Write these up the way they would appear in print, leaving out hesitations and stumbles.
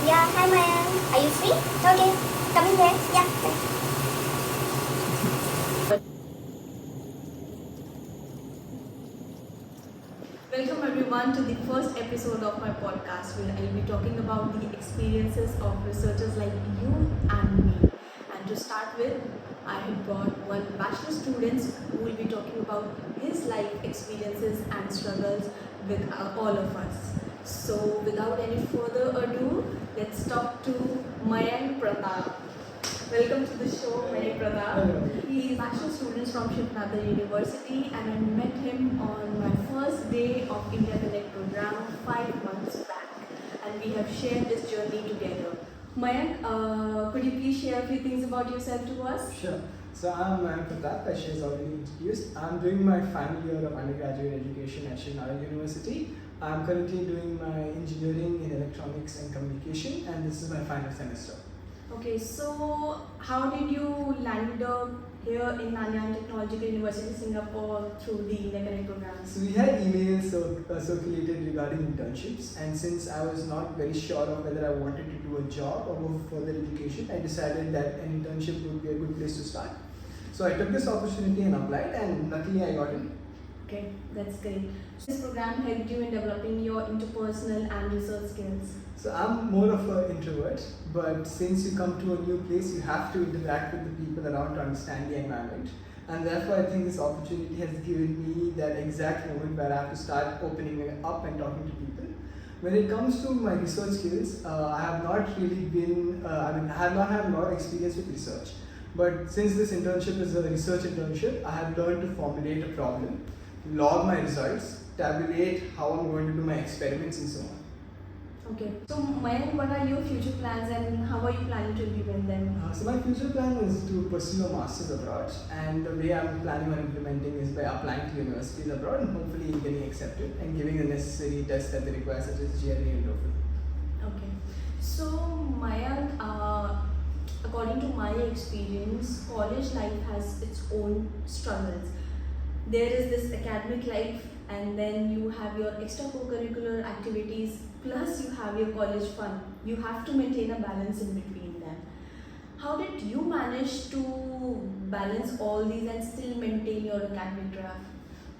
Yeah, hi Mayank. Are you free? Okay, come in here. Yeah. Welcome everyone to the first episode of my podcast where I'll be talking about the experiences of researchers like you and me. And to start with, I have brought one bachelor student who will be talking about his life experiences and struggles with all of us. So without any further ado, let's talk to Mayank Pratap. Welcome to the show, Mayank Pratap. Hello. He is bachelor student from Shivnadar University, and I met him on my first day of India Connect program 5 months back, and we have shared this journey together. Mayank, could you please share a few things about yourself to us? Sure. So I'm Mayank Pratap, as she has already introduced. I'm doing my final year of undergraduate education at Shivnadar University. I'm currently doing my engineering in electronics and communication, and this is my final semester. Okay, so how did you land up here in Nanyang Technological University, Singapore through the India Connect programs? So we had emails circulated regarding internships, and since I was not very sure of whether I wanted to do a job or go for further education, I decided that an internship would be a good place to start. So I took this opportunity and applied, and luckily I got it. Okay, that's great. So this program helped you in developing your interpersonal and research skills. So I'm more of an introvert, but since you come to a new place, you have to interact with the people around to understand the environment. And therefore, I think this opportunity has given me that exact moment where I have to start opening up and talking to people. When it comes to my research skills, I have not really been, I have not had a lot of experience with research. But since this internship is a research internship, I have learned to formulate a problem, log my results, tabulate how I'm going to do my experiments and so on. Okay. So Mayank, what are your future plans and how are you planning to implement them? So my future plan is to pursue a master's abroad, and the way I'm planning on implementing is by applying to universities abroad and hopefully getting accepted and giving the necessary tests that they require, such as GRE and TOEFL. Okay. So Mayank, according to my experience, college life has its own struggles. There is this academic life, and then you have your extra co-curricular activities, plus you have your college fun. You have to maintain a balance in between them. How did you manage to balance all these and still maintain your academic draft?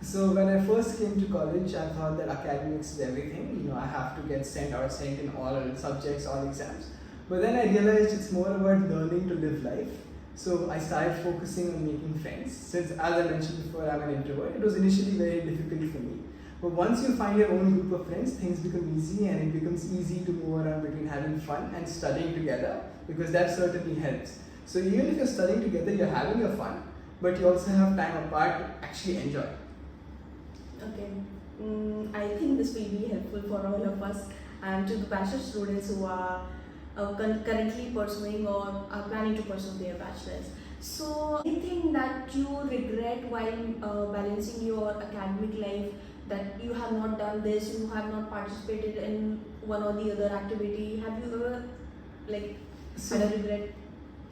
So when I first came to college, I thought that academics is everything. I have to get sent in all subjects, all exams. But then I realized it's more about learning to live life. So I started focusing on making friends. Since, as I mentioned before, I'm an introvert, it was initially very difficult for me. But once you find your own group of friends, things become easy, and it becomes easy to move around between having fun and studying together, because that certainly helps. So even if you're studying together, you're having your fun, but you also have time apart to actually enjoy. Okay. I think this will be helpful for all of us and to the bachelor students who are currently pursuing or are planning to pursue their bachelors. So, anything that you regret while balancing your academic life, that you have not done this, you have not participated in one or the other activity? Have you ever had a regret?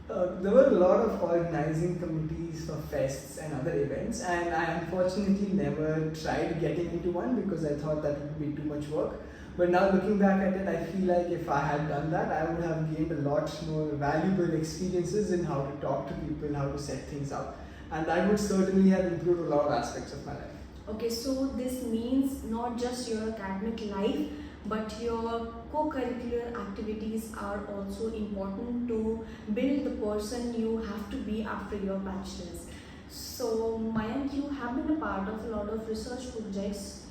There were a lot of organizing committees for fests and other events, and I unfortunately never tried getting into one because I thought that would be too much work. But now looking back at it, I feel like if I had done that, I would have gained a lot more valuable experiences in how to talk to people, how to set things up, and that would certainly have improved a lot of aspects of my life. Okay, so this means not just your academic life, but your co-curricular activities are also important to build the person you have to be after your bachelor's. So Mayank, you have been a part of a lot of research projects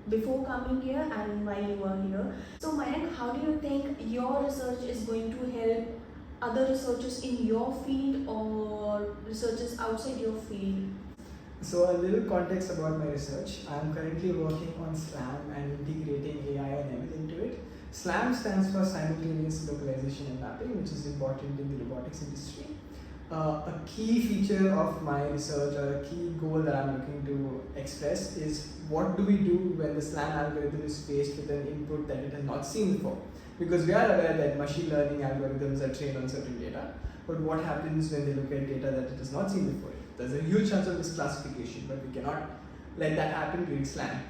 before coming here and while you are here. So Mayank, how do you think your research is going to help other researchers in your field or researchers outside your field? So a little context about my research. I am currently working on SLAM and integrating AI and everything to it. SLAM stands for simultaneous localization and mapping, which is important in the robotics industry. A key feature of my research, or a key goal that I'm looking to express, is what do we do when the SLAM algorithm is faced with an input that it has not seen before? Because we are aware that machine learning algorithms are trained on certain data, but what happens when they look at data that it has not seen before? There's a huge chance of misclassification, but we cannot let that happen during SLAM.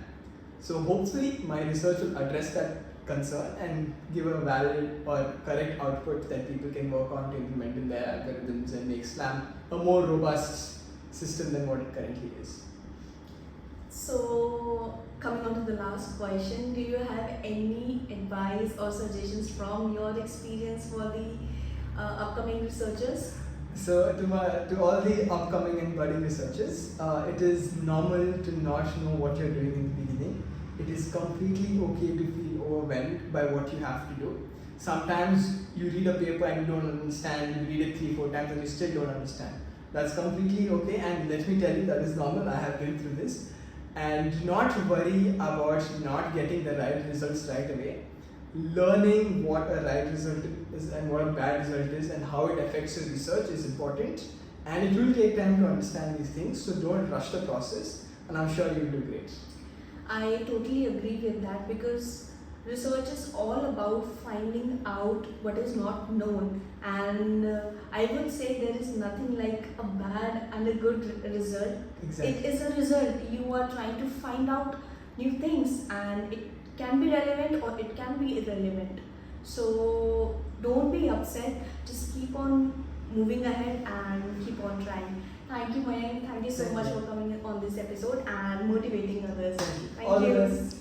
So hopefully my research will address that concern and give a valid or correct output that people can work on to implement in their algorithms and make SLAM a more robust system than what it currently is. So, coming on to the last question, do you have any advice or suggestions from your experience for the upcoming researchers? So to all the upcoming and budding researchers, it is normal to not know what you're doing in the beginning. It is completely okay to feel overwhelmed by what you have to do. Sometimes you read a paper and you don't understand, you read it 3-4 times and you still don't understand. That's completely okay, and let me tell you, that is normal. I have been through this. And do not worry about not getting the right results right away. Learning what a right result is and what a bad result is and how it affects your research is important, and it will take time to understand these things, so don't rush the process, and I'm sure you will do great. I totally agree with that, because research is all about finding out what is not known, and I would say there is nothing like a bad and a good result. Exactly. It is a result. You are trying to find out new things, and it can be relevant or it can be irrelevant. So don't be upset, just keep on moving ahead and keep on trying. Thank you, Mayank. Thank you so Thank much you. for coming on this episode and motivating others. Thank you. Thank All the you. best.